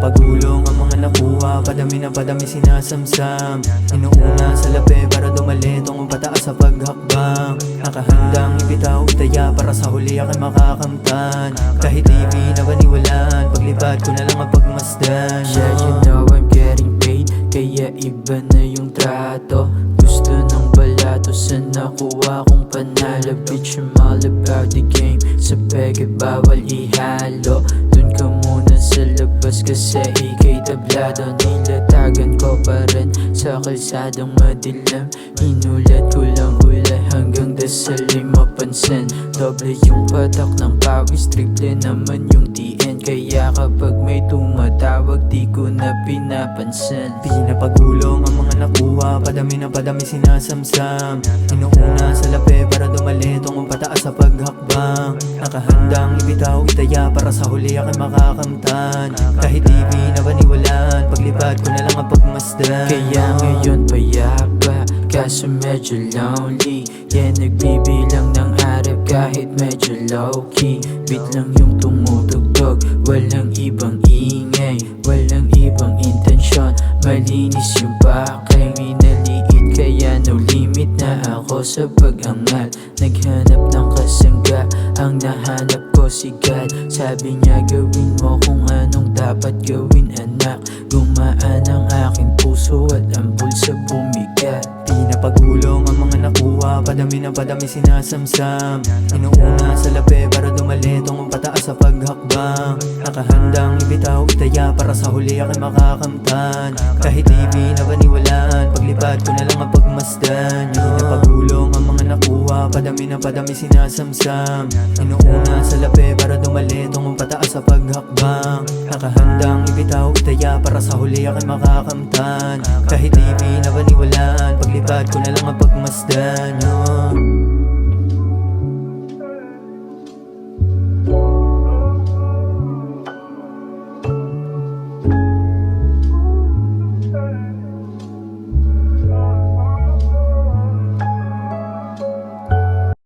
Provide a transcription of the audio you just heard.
Pinapagulong ang mga nakuha, padami na padami sinasamsam. Inuuna sa lape para dumali tungong pataas sa paghakbang. Nakahandang ibitaw itaya para sa huli ako'y makakamtan. Kahit di pinabaniwalaan, paglipad ko na lang ang pagmasdan. Yeah, you know I'm getting paid, kaya iba na yung trato. Gusto ng balato sa nakuha kong panalo. Bitch, I'm all about the game. Sa peke bawal ihalo. Dun ka muna sa labas kasi ikay tablado. Nilatagan ko pa rin sa kalsadang madilim. Inulat ko lang huli hanggang dasal ay mapansin. Doble yung patak ng pawis, triple naman yung TN. Kaya kapag may tumatawag di ko na pinapansin. Pinapagulong ang mga nakuha, padami na padami sinasamsam. Inuuna sa lape para dumali tungong pataas sa paghakbang. Nakahandang ibitaw itaya para sa huli ako'y makakamtan. Kahit di pinabaniwalaan, paglipad ko na lang ang pagmasdan. Kaya ngayon payapa, kaso medyo lonely. Yeah, nagbibilang ng harap kahit medyo low-key. Beat lang yung tumutugtog, walang ibang ingay, walang ibang intensyon. Malinis yung pakay, minaliit kaya no limit na ako sa pag-angat. Naghanap ng kasangga, ang nahanap ko si God. Sabi niya gawin mo kung anong dapat gawin anak. Gumaan ang aking puso at ang bulsa bumigat. Pinapagulong ang mga nakuha, padami na padami sinasamsam. Inuuna sa lape para dumali tungong pataas sa paghakbang. Nakahandang ibitaw itaya para sa huli ako'y makakamtan. Kahit di pinabaniwalaan, paglipad ko na lang ang pagmasdan. Pinapagulong ang mga nakuha, padami na padami sinasamsam. Inuuna sa lape para dumali tungong pataas sa paghakbang. Nakahandang ibitaw itaya para sa huli ako'y makakamtan. Kahit di pinabaniwalaan, paglipad ko na lang ang pagmasdan.